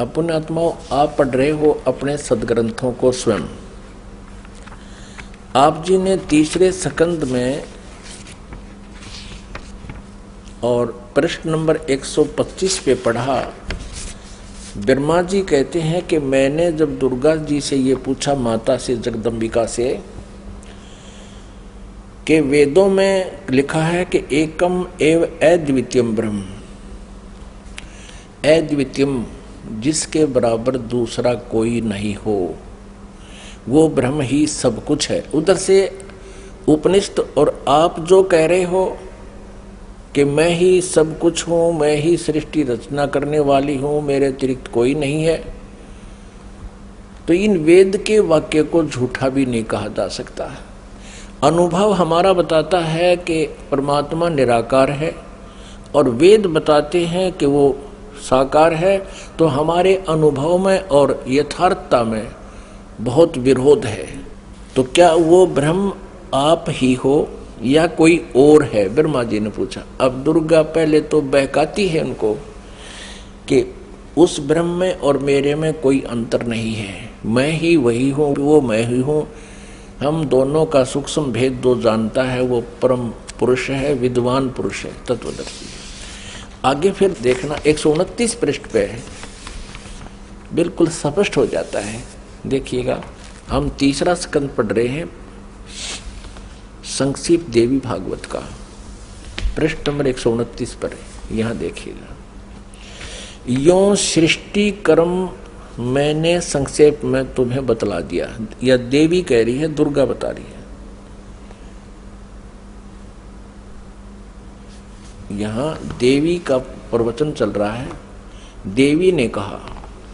अपने आत्माओं, आप पढ़ रहे हो अपने सदग्रंथों को स्वयं। आप जी ने तीसरे स्कंद में और प्रश्न नंबर 125 पे पढ़ा। ब्रह्मा जी कहते हैं कि मैंने जब दुर्गा जी से ये पूछा, माता से, जगदम्बिका से, कि वेदों में लिखा है कि एकम एव अद्वितीयम ब्रह्म, अद्वितीयम जिसके बराबर दूसरा कोई नहीं हो, वो ब्रह्म ही सब कुछ है। उधर से उपनिषद और आप जो कह रहे हो कि मैं ही सब कुछ हूं, मैं ही सृष्टि रचना करने वाली हूं, मेरे अतिरिक्त कोई नहीं है, तो इन वेद के वाक्य को झूठा भी नहीं कहा जा सकता। अनुभव हमारा बताता है कि परमात्मा निराकार है और वेद बताते हैं कि वो साकार है, तो हमारे अनुभव में और यथार्थता में बहुत विरोध है। तो क्या वो ब्रह्म आप ही हो या कोई और है? ब्रह्मा जी ने पूछा। अब दुर्गा पहले तो बहकाती है उनको कि उस ब्रह्म में और मेरे में कोई अंतर नहीं है, मैं ही वही हूँ, वो मैं ही हूँ। हम दोनों का सूक्ष्म भेद जो जानता है वो परम पुरुष है, विद्वान पुरुष है, तत्वदर्शी है। आगे फिर देखना 129 पृष्ठ पे है, बिल्कुल स्पष्ट हो जाता है। देखिएगा, हम तीसरा स्कंद पढ़ रहे हैं, संक्षिप्त देवी भागवत का, पृष्ठ नंबर 129 पर है। यहां देखिएगा, यो सृष्टि कर्म मैंने संक्षेप में तुम्हें बतला दिया। यह देवी कह रही है, दुर्गा बता रही है। यहां देवी का प्रवचन चल रहा है, देवी ने कहा,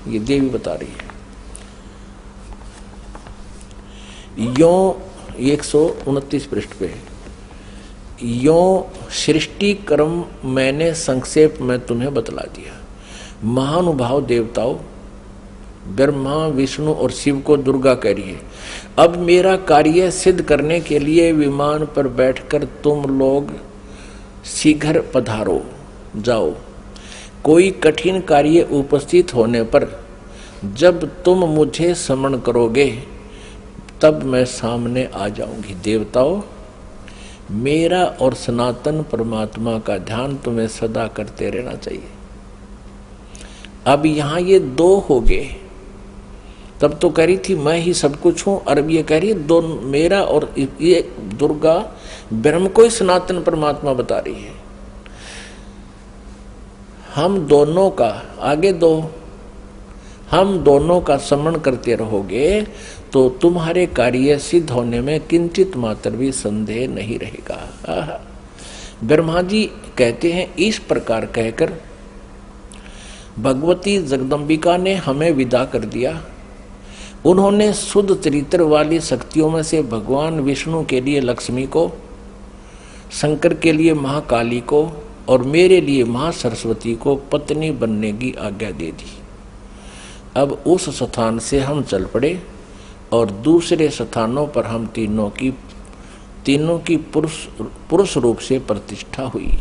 ये देवी बता रही है। यो 129 पृष्ठ पे, यो सृष्टि कर्म मैंने संक्षेप में तुम्हें बतला दिया। महानुभाव देवताओं, ब्रह्मा, विष्णु और शिव को दुर्गा कह रही है, अब मेरा कार्य सिद्ध करने के लिए विमान पर बैठकर तुम लोग शीघ्र पधारो, जाओ। कोई कठिन कार्य उपस्थित होने पर जब तुम मुझे स्मरण करोगे तब मैं सामने आ जाऊंगी। देवताओं, मेरा और सनातन परमात्मा का ध्यान तुम्हें सदा करते रहना चाहिए। अब यहां ये दो हो गए। तब तो कह रही थी मैं ही सब कुछ हूं, और अब ये कह रही है दो, मेरा और ये दुर्गा ब्रह्म को ही सनातन परमात्मा बता रही है। हम दोनों का, आगे दो, हम दोनों का स्मरण करते रहोगे तो तुम्हारे कार्य सिद्ध होने में किंचित मात्र भी संदेह नहीं रहेगा। ब्रह्मा जी कहते हैं, इस प्रकार कहकर भगवती जगदम्बिका ने हमें विदा कर दिया। उन्होंने शुद्ध चरित्र वाली शक्तियों में से भगवान विष्णु के लिए लक्ष्मी को, शंकर के लिए महाकाली को और मेरे लिए मां सरस्वती को पत्नी बनने की आज्ञा दे दी। अब उस स्थान से हम चल पड़े और दूसरे स्थानों पर हम तीनों की पुरुष रूप से प्रतिष्ठा हुई।